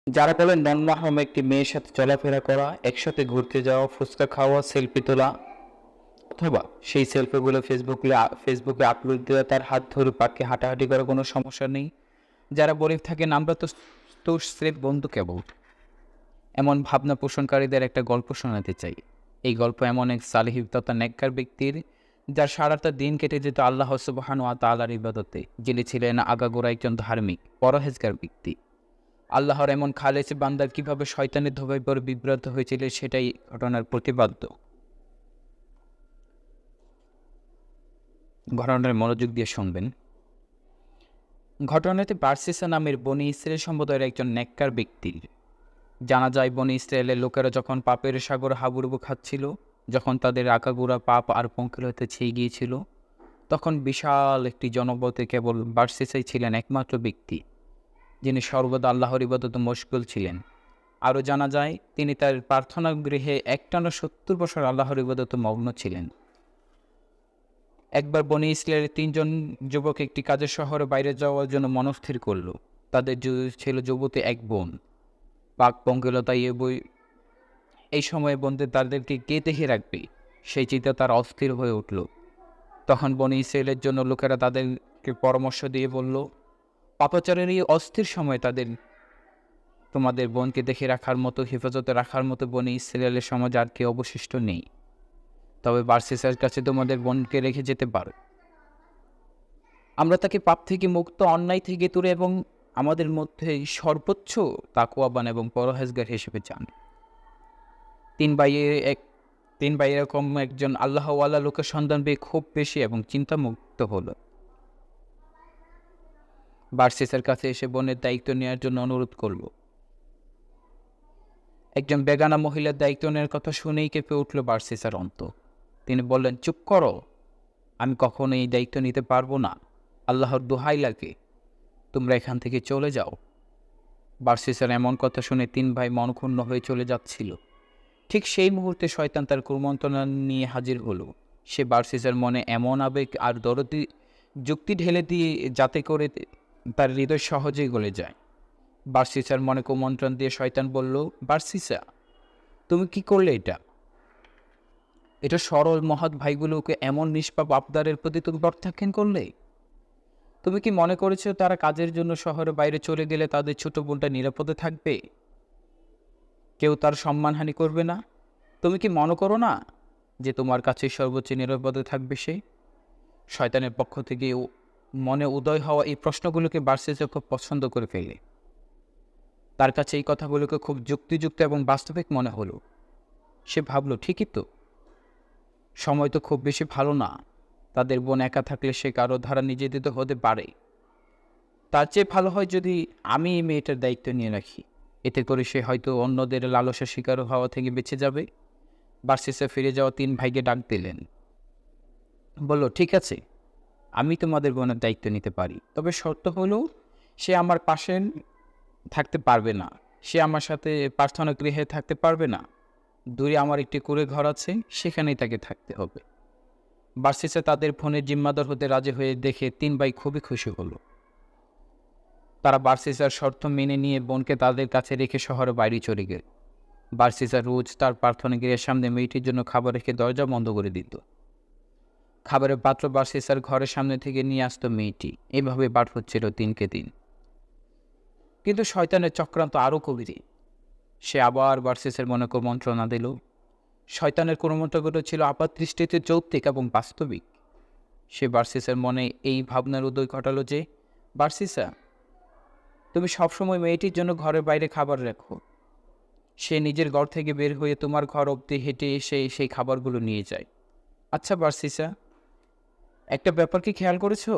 যারা বলেন নন মাহরম একটি মেয়ের সাথে চলাফেরা করা, একসাথে ঘুরতে যাওয়া, ফুচকা খাওয়া, সেলফি তোলা অথবা সেই সেলফিগুলো ফেসবুকে আপলোড দেওয়া, তার হাত ধরে পার্কে হাঁটাহাঁটি করা কোনো সমস্যা নেই। যারা বলে থাকেন আমরা তো স্রেফ বন্ধু কেবল, এমন ভাবনা পোষণকারীদের একটা গল্প শোনাতে চাই। এই গল্প এমন এক সালিহ তথা নেককার ব্যক্তির, যার সারাটা দিন কেটে যেত আল্লাহ সুবহানাহু ওয়া তাআলার ইবাদতে। যিনি ছিলেন আগাগোড়া একজন ধার্মিক পরহেজগার ব্যক্তি। আল্লাহর এমন খালেছ বান্দার কিভাবে শয়তানের ধোঁয়ায় পরে বিভ্রান্ত হয়েছিল, সেটাই ঘটনার প্রতিপাদ্য। ঘটনার মনোযোগ দিয়ে শুনবেন। ঘটনাতে বার্সিসা নামের বনি ইসরায়েল সম্প্রদায়ের একজন নেককার ব্যক্তির। জানা যায় বনি ইসরায়েলের লোকেরা যখন পাপের সাগর হাবুডুবু খাচ্ছিল, যখন তাদের আগাগোড়া পাপ আর পঙ্কিল হতে ছেয়ে গিয়েছিল, তখন বিশাল একটি জনপদে কেবল বার্সিসাই ছিলেন একমাত্র ব্যক্তি, যিনি সর্বদা আল্লাহর ইবাদতে মশগুল ছিলেন। আরও জানা যায় তিনি তার প্রার্থনা গৃহে একটানা ৭০ বছর আল্লাহর ইবাদতে মগ্ন ছিলেন। একবার বনি ইসরায়েলের ৩ জন যুবক একটি কাজের শহরে বাইরে যাওয়ার জন্য মনস্থির করল। তাদের ছিল যুবতী এক বোন। পাক পঙ্কিলতায় এই সময়ে বোনদের তাদেরকে কে দেখে রাখবে, সেই চিন্তা তার অস্থির হয়ে উঠল। তখন বনি ইসরায়েলের জন্য লোকেরা তাদেরকে পরামর্শ দিয়ে বলল, পাপাচারের এই অস্থির সময় তোমাদের বোনকে দেখে রাখার মতো, হেফাজতে রাখার মতো বনি ইসরায়েলের সমাজ আর কেউ অবশিষ্ট নেই। তবে বার্সিসার কাছে তোমাদের বোনকে রেখে যেতে পারো। আমরা তাকে পাপ থেকে মুক্ত, অন্যায় থেকে দূরে এবং আমাদের মধ্যে সর্বোচ্চ তাকওয়াবান এবং পরহেজগার হিসেবে চান। তিন ভাইয়ের এক তিন ভাই এরকম একজন আল্লাহওয়ালা লোকের সন্ধান পেয়ে খুব বেশি এবং চিন্তামুক্ত হলো। বার্সিসার কাছে এসে বোনের দায়িত্ব নেওয়ার জন্য অনুরোধ করল। একজন বেগানা মহিলার দায়িত্ব নেওয়ার কথা শুনেই কেঁপে উঠল বার্সিসার অন্তর। তিনি বললেন, চুপ করো, আমি কখনো এই দায়িত্ব নিতে পারবো না। আল্লাহর দোহাই লাগে, তোমরা এখান থেকে চলে যাও। বার্সিসার এমন কথা শুনে 3 ভাই মনক্ষুণ্ণ হয়ে চলে যাচ্ছিল। ঠিক সেই মুহূর্তে শয়তান তার কুমন্ত্রণা নিয়ে হাজির হলো। সে বার্সিসার মনে এমন আবেগ আর দরদি যুক্তি ঢেলে দিয়ে, যাতে করে তার হৃদয় সহজেই গলে যায়। বার্সিসার মনে কুমন্ত্রণ দিয়ে শয়তান বলল, বার্সিসা, তুমি কি করলে? এটা সরল মহৎ ভাইগুলোকে এমন নিষ্পাপ আবদারের প্রতি তুমি প্রত্যাখ্যান করলে? তুমি কি মনে করেছো তারা কাজের জন্য শহরের বাইরে চলে গেলে তাদের ছোট বোনটা নিরাপদে থাকবে, কেউ তার সম্মানহানি করবে না? তুমি কি মনে করো না যে তোমার কাছে সর্বোচ্চ নিরাপদে থাকবে সে? শয়তানের পক্ষ থেকে মনে উদয় হওয়া এই প্রশ্নগুলোকে বার্সিসা খুব পছন্দ করে ফেলে। তার কাছে এই কথাগুলোকে খুব যুক্তিযুক্ত এবং বাস্তবিক মনে হলো। সে ভাবল, ঠিকই তো, সময় তো খুব বেশি ভালো না। তাদের বোন একা থাকলে সে কারো ধারা নিজে দিতে হতে পারে। তার চেয়ে ভালো হয় যদি আমি এই মেয়েটার দায়িত্ব নিয়ে রাখি। এতে করে সে হয়তো অন্যদের লালসা শিকার হওয়া থেকে বেঁচে যাবে। বার্সিসা ফিরে যাওয়া 3 ভাইকে ডাক দিলেন। বলল, ঠিক আছে, আমি তোমাদের বোনের দায়িত্ব নিতে পারি, তবে শর্ত হলো সে আমার পাশে থাকতে পারবে না। সে আমার সাথে প্রার্থনা গৃহে থাকতে পারবে না। দূরে আমার একটি কুঁড়ে ঘর আছে, সেখানেই তাকে থাকতে হবে। বার্সিসা তাদের ফোনের জিম্মাদার হতে রাজি হয়ে দেখে 3 ভাই খুবই খুশি হলো। তারা বার্সিসার শর্ত মেনে নিয়ে বোনকে তাদের কাছে রেখে শহরে বাইরে চলে গেল। বার্সিসা রোজ তার প্রার্থনা গৃহের সামনে মেয়েটির জন্য খাবার রেখে দরজা বন্ধ করে দিত। খাবারের পাত্র বার্সিসার ঘরের সামনে থেকে নিয়ে আসতো মেয়েটি। এভাবে পার হচ্ছিল 3 কে 3। কিন্তু শয়তানের চক্রান্ত আরও গভীরে। সে আবার বার্সিসের মনে কুমন্ত্রণা দিল। শয়তানের কুমন্ত্রণাগুলো ছিল আপাতদৃষ্টিতে যৌক্তিক এবং বাস্তবিক। সে বার্সিসের মনে এই ভাবনার উদয় ঘটালো যে, বার্সিসা, তুমি সবসময় মেয়েটির জন্য ঘরের বাইরে খাবার রাখো। সে নিজের ঘর থেকে বের হয়ে তোমার ঘর অবধি হেঁটে এসে সেই খাবারগুলো নিয়ে যায়। আচ্ছা বার্সিসা, একটা ব্যাপার কি খেয়াল করেছো?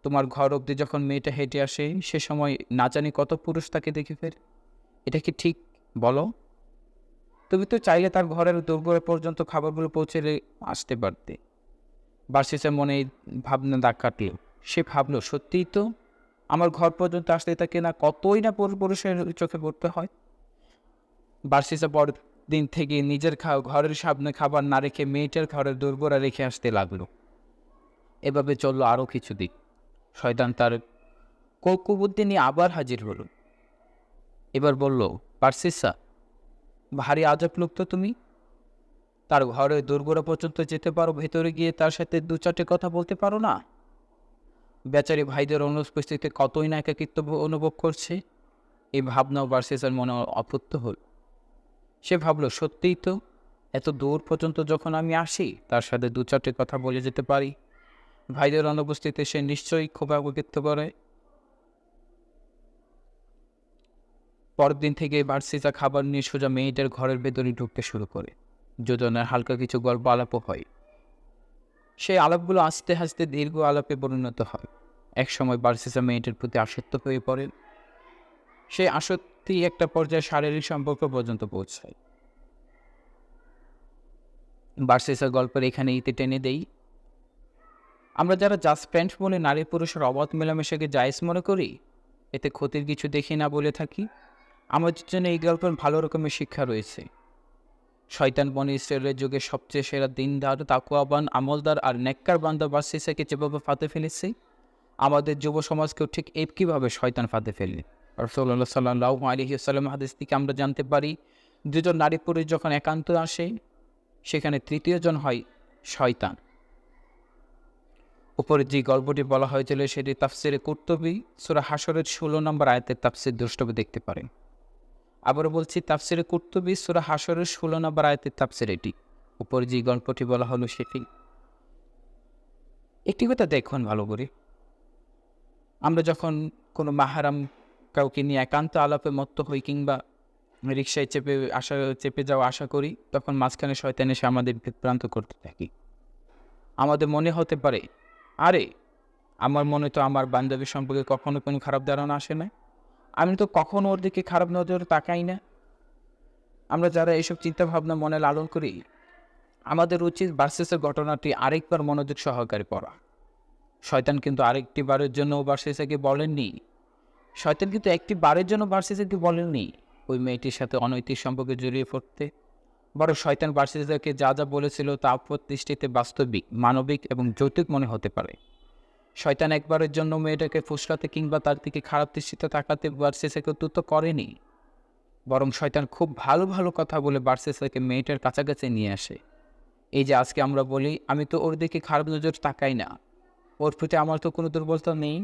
তোমার ঘর অবধি যখন মেয়েটা হেঁটে আসে, সে সময় না জানি কত পুরুষ তাকে দেখে ফেলে। এটা কি ঠিক বলো? তুমি তো চাইলে তার ঘরের দোরগোড়া পর্যন্ত খাবারগুলো পৌঁছে আসতে পারতে। বার্সিসের মনে এই ভাবনা দাগ কাটল। সে ভাবল, সত্যিই তো, আমার ঘর পর্যন্ত আসতে তাকে না কতই না পুরুষের চোখে পড়তে হয়। বার্সিসা পর দিন থেকে নিজের ঘরের সামনে খাবার না রেখে মেয়েটার ঘরের দোরগোড়া রেখে আসতে লাগলো। এভাবে চলল আরও কিছুদিন। শয়তান তার কৌকুবুদ্ধি নিয়ে আবার হাজির হলো। এবার বলল, পারসিসা, ভারী আজব লোক তো তুমি। তার ঘরে দোরগোড়া পর্যন্ত যেতে পারো, ভেতরে গিয়ে তার সাথে দু চারটে কথা বলতে পারো না? বেচারি ভাইদের অনুপস্থিতিতে কতই না একাকিত্ব অনুভব করছে। এই ভাবনাও বার্সেসার মনে অপত্য হল। সে ভাবল, সত্যিই তো, এত দূর পর্যন্ত যখন আমি আসি তার সাথে দু চারটে কথা বলে যেতে পারি। ভাইদের অনুপস্থিতিতে সে নিশ্চয়ই খুব একাকিত্ব করে। পরের দিন থেকে বার্সিসা খাবার নিয়ে সোজা মেয়েটার ঘরের ভেতরে ঢুকতে শুরু করে। যোজনার হালকা কিছু গল্প আলাপও হয়। সেই আলাপগুলো আস্তে আস্তে দীর্ঘ আলাপে পরিণত হয়। একসময় বার্সিসা মেয়েটার প্রতি আসক্ত হয়ে পড়ে। সেই আসক্তি একটা পর্যায়ে শারীরিক সম্পর্ক পর্যন্ত পৌঁছায়। বার্সিসার গল্পের এখানে ইতি টেনে দেই। আমরা যারা জাস্ট ফ্রেন্ড বলে নারী পুরুষের অবাধ মেলামেশাকে জায়েজ মনে করি, এতে ক্ষতির কিছু দেখি না বলে থাকি, আমাদের জন্য এই গল্পের ভালো রকমের শিক্ষা রয়েছে। শয়তান বনি ইসরায়েলের যুগে সবচেয়ে সেরা দিনদার, তাকওয়াবান, আমলদার আর নেককার বান্দা বার্সিসাকে যেভাবে ফাঁদে ফেলেছে, আমাদের যুব সমাজকেও ঠিক একইভাবে শয়তান ফাঁদে ফেলে। রাসূলুল্লাহ সাল্লাল্লাহু আলাইহি ওয়াসাল্লাম হাদিস থেকে আমরা জানতে পারি, দুজন নারী পুরুষ যখন একান্ত আসে, সেখানে তৃতীয় জন হয় শয়তান। উপরে যে গল্পটি বলা হয়েছিল সেটি তাফসিরে কুরতুবী সূরা হাশরের 16 নম্বর আয়াতের তাফসির দ্রষ্টব্য দেখতে পারেন। আবারও বলছি, তাফসিরে কুরতুবী সূরা হাশরের 16 নম্বর আয়াতের তাফসির এটি। উপরে যে গল্পটি বলা হলো সেটি। একটি কথা দেখুন ভালো করে, আমরা যখন কোনো মাহারাম কাউকে নিয়ে একান্ত আলাপে মত্ত হই কিংবা রিকশায় চেপে যাওয়া আশা করি, তখন মাঝখানে শয়তান এসে আমাদের বিভ্রান্ত করতে থাকি। আমাদের মনে হতে পারে, আরে আমার মনে তো আমার বান্ধবী সম্পর্কে কখনো কোনো খারাপ ধারণা আসে না, আমি তো কখনো ওর দিকে খারাপ নজরে তাকাই না। আমরা যারা এইসব চিন্তাভাবনা মনে লালন করি, আমাদের উচিত বার্সেসের ঘটনাটি আরেকবার মনোযোগ সহকারে পড়া। শয়তান কিন্তু আরেকটি বারের জন্য বার্সেসাকে বলেননি, শয়তান কিন্তু একটি বারের জন্য বার্সেসাকে বলেননি ওই মেয়েটির সাথে অনৈতিক সম্পর্কে জড়িয়ে পড়তে। বরং শয়তান বার্সেসাকে যা যা বলেছিল তা আপাত দৃষ্টিতে বাস্তবিক, মানবিক এবং যৌতুক মনে হতে পারে। শয়তান একবারের জন্য মেয়েটাকে ফুসলাতে কিংবা তার দিকে খারাপ দৃষ্টিতে তাকাতে বার্সেসাকে উদ্যুত করেনি। বরং শয়তান খুব ভালো ভালো কথা বলে বার্সেসাকে মেয়েটার কাছাকাছি নিয়ে আসে। এই যে আজকে আমরা বলি, আমি তো ওর দিকে খারাপ নজর তাকাই না, ওর প্রতি আমার তো কোনো দুর্বলতা নেই,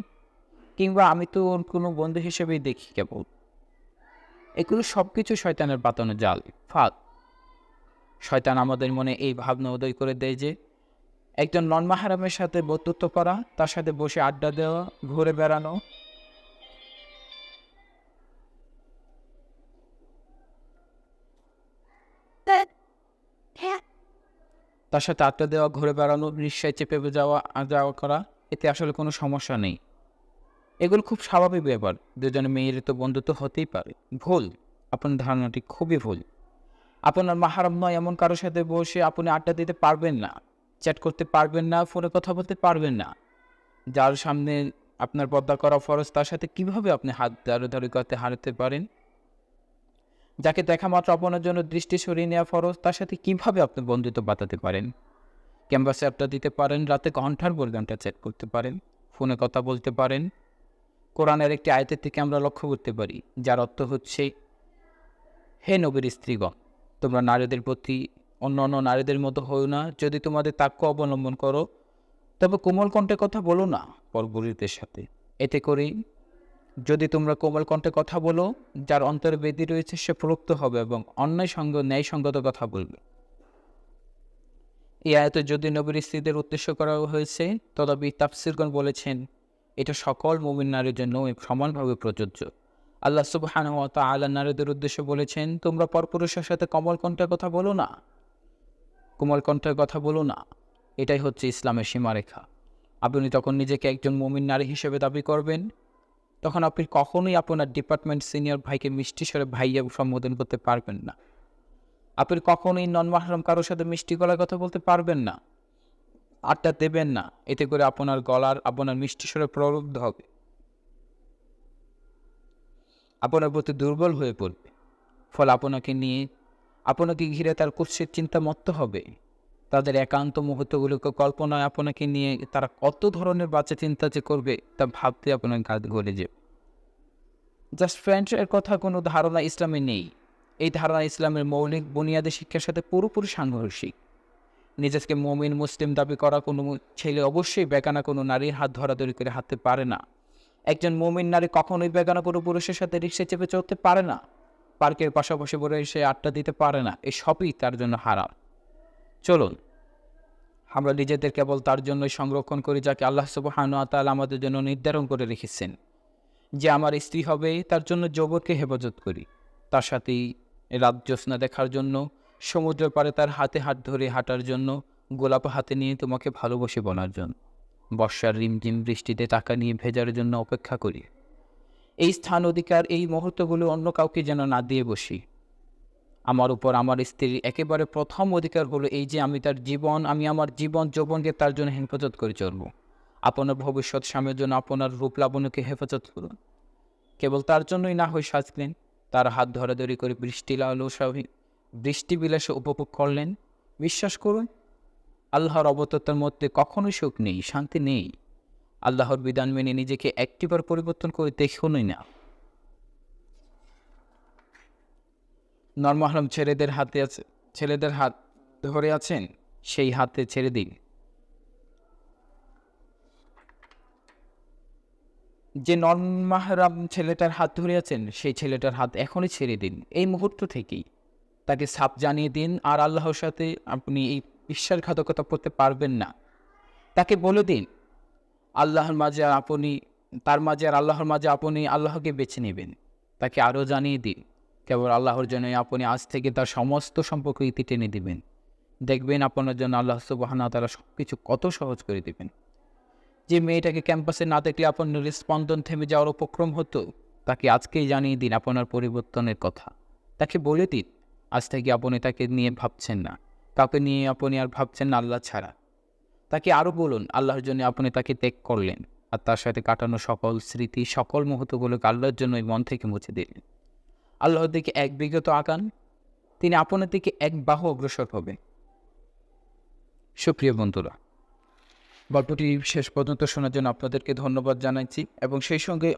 কিংবা আমি তো ওর কোনো বন্ধু হিসেবেই দেখি কেবল। এগুলো সব কিছু শয়তানের পাতানো জাল, ফাঁদ। শয়তান আমাদের মনে এই ভাবনা উদয় করে দেয় যে একজন নন মাহারামের সাথে বন্ধুত্ব করা, তার সাথে বসে আড্ডা দেওয়া, ঘুরে বেড়ানো, তার সাথে আড্ডা দেওয়া, ঘুরে বেড়ানো, রিকশায় চেপে যাওয়া করা, এতে আসলে কোনো সমস্যা নেই। এগুলো খুব স্বাভাবিক ব্যাপার। দুজনে মেয়ের তো বন্ধুত্ব হতেই পারে। ভুল, আপনার ধারণাটি খুবই ভুল। আপনার মাহারাম নয় এমন কারোর সাথে বসে আপনি আড্ডা দিতে পারবেন না, চ্যাট করতে পারবেন না, ফোনে কথা বলতে পারবেন না। যার সামনে আপনার পর্দা করা ফরজ, তার সাথে কিভাবে আপনি হাত ধরাধরি করতে হারাতে পারেন? যাকে দেখা মাত্র আপনার জন্য দৃষ্টি সরিয়ে নেওয়া ফরজ, তার সাথে কিভাবে আপনি বন্ধুত্ব বাঁধাতে পারেন? ক্যাম্পাসে আড্ডা দিতে পারেন, রাতে ঘন্টার পর ঘন্টা চ্যাট করতে পারেন, ফোনে কথা বলতে পারেন। কোরআনের একটি আয়াতের থেকে আমরা লক্ষ্য করতে পারি, যার অর্থ হচ্ছে, হে নবীর স্ত্রীগণ, তোমরা নারীদের প্রতি অন্য অন্য নারীদের মতো হও না। যদি তোমাদের তাক্ষ্য অবলম্বন করো, তবে কোমল কণ্ঠে কথা বলো না পরপুরুষদের সাথে। এতে করে যদি তোমরা কোমল কণ্ঠে কথা বলো, যার অন্তরে বেদি রয়েছে সে প্রলুব্ধ হবে এবং ন্যায়সঙ্গত কথা বলবে। এই আয়াতে যদি নবীর স্ত্রীদের উদ্দেশ্য করা হয়েছে, তথাপি তাফসিরগণ বলেছেন এটা সকল মুমিন নারীর জন্য সমানভাবে প্রযোজ্য। আল্লাহ সুবহানাহু ওয়া তাআলা নারীদের উদ্দেশ্যে বলেছেন, তোমরা পরপুরুষের সাথে কোমল কণ্ঠে কথা বলো না, কোমল কণ্ঠে কথা বলো না। এটাই হচ্ছে ইসলামের সীমারেখা। আপনি তখন নিজেকে একজন মুমিন নারী হিসেবে দাবি করবেন, তখন আপনি কখনোই আপনার ডিপার্টমেন্ট সিনিয়র ভাইকে মিষ্টি স্বরে ভাইয়া সম্বোধন করতে পারবেন না। আপনি কখনোই নন মাহরাম কারোর সাথে মিষ্টি গলায় কথা বলতে পারবেন না, আড্ডা দেবেন না। এতে করে আপনার মিষ্টি স্বরে প্রলুব্ধ হবে, আপনার প্রতি দুর্বল হয়ে পড়বে। ফলে আপনাকে ঘিরে তার কুৎসিত চিন্তা মত্ত হবে। তাদের একান্ত মুহূর্তগুলোকে কল্পনায় আপনাকে নিয়ে তারা কত ধরনের বাচ্চা চিন্তা যে করবে তা ভাবতে আপনার কাঁধ গলে যাবে। জাস্ট ফ্রেন্ডের কথা কোনো ধারণা ইসলামে নেই। এই ধারণা ইসলামের মৌলিক বুনিয়াদী শিক্ষার সাথে পুরোপুরি সাংঘর্ষিক। নিজেকে মুমিন মুসলিম দাবি করা কোনো ছেলে অবশ্যই বেগানা কোনো নারীর হাত ধরাধরি করে হাঁটতে পারে না। একজন মুমিন নারী কখনোই বেগানা কোনো পুরুষের সাথে রিকশায় চেপে চড়তে পারে না। পার্কের পাশাপাশি বসে এসে আড্ডা দিতে পারে না। এই সবই তার জন্য হারাম। চলুন আমরা নিজেদের কেবল তার জন্যই সংরক্ষণ করি যাকে আল্লাহ সুবহানাহু ওয়া তাআলা আমাদের জন্য নির্ধারণ করে রেখেছেন। যে আমার স্ত্রী হবে তার জন্য যৌবনকে হেফাজত করি। তার সাথেই রাত জ্যোৎস্না দেখার জন্য, সমুদ্রের পাড়ে তার হাতে হাত ধরে হাঁটার জন্য, গোলাপ হাতে নিয়ে তোমাকে ভালোবাসি বলার জন্য, বর্ষার রিমঝিম বৃষ্টিতে টাকা নিয়ে ভেজার জন্য অপেক্ষা করি। এই স্থান অধিকার এই মুহূর্তগুলো অন্য কাউকে যেন না দিয়ে বসি। আমার উপর আমার স্ত্রীর একেবারে প্রথম অধিকার হলো এই যে আমি আমার জীবন যৌবনকে তার জন্য হেফাজত করে চলব। আপনার ভবিষ্যৎ স্বামীর জন্য আপনার রূপ লাবণ্যকে হেফাজত করুন। কেবল তার জন্যই না হয়ে সাজলেন, তার হাত ধরাধরি করে বৃষ্টি বিলাসে উপভোগ করলেন। বিশ্বাস করুন, আল্লাহর অবতারতার মধ্যে কখনোই সুখ নেই, শান্তি নেই। আল্লাহর বিধান মেনে নিজেকে একটিবার পরিবর্তন করে দেখুনই না। নরমাহরম ছেলেদের হাত ধরে আছেন, সেই হাতে ছেড়ে দিন। যে নন-মাহরাম ছেলেটার হাত ধরে আছেন, সেই ছেলেটার হাত এখনই ছেড়ে দিন, এই মুহূর্ত থেকেই। তাকে সাফ জানিয়ে দিন আর আল্লাহর সাথে আপনি এই বিশ্বাসঘাতকতা করতে পারবেন না। তাকে বলে দিন আল্লাহর মাঝে আপনি আল্লাহকে বেছে নেবেন। তাকে আরও জানিয়ে দিন কেবল আল্লাহর জন্যই আপনি আজ থেকে তার সমস্ত সম্পর্ক ইতি টেনে দিবেন। দেখবেন আপনার জন্য আল্লাহ সুবহানাহু ওয়া তাআলা সব কিছু কত সহজ করে দিবেন। যে মেয়েটাকে ক্যাম্পাসে না দেখলে আপনার স্পন্দন থেমে যাওয়ার উপক্রম হতো, তাকে আজকেই জানিয়ে দিন আপনার পরিবর্তনের কথা। তাকে বলে দিন আজ থেকে আপনি তাকে নিয়ে ভাবছেন না, কাউকে নিয়ে আপনি আর ভাবছেন না আল্লাহ ছাড়া। তাকে আরও বলুন আল্লাহর জন্য আপনি তাকে ত্যাগ করলেন আর তার সাথে কাটানো সকল স্মৃতি, সকল মুহূর্তগুলোকে আল্লাহর জন্য মন থেকে মুছে দিলেন। আল্লাহর দিকে এক বিগত আগান, তিনি আপনার দিকে এক বাহু অগ্রসর হবেন। সুপ্রিয় বন্ধুরা, গল্পটি শেষ পর্যন্ত শোনার জন্য আপনাদেরকে ধন্যবাদ জানাচ্ছি এবং সেই সঙ্গে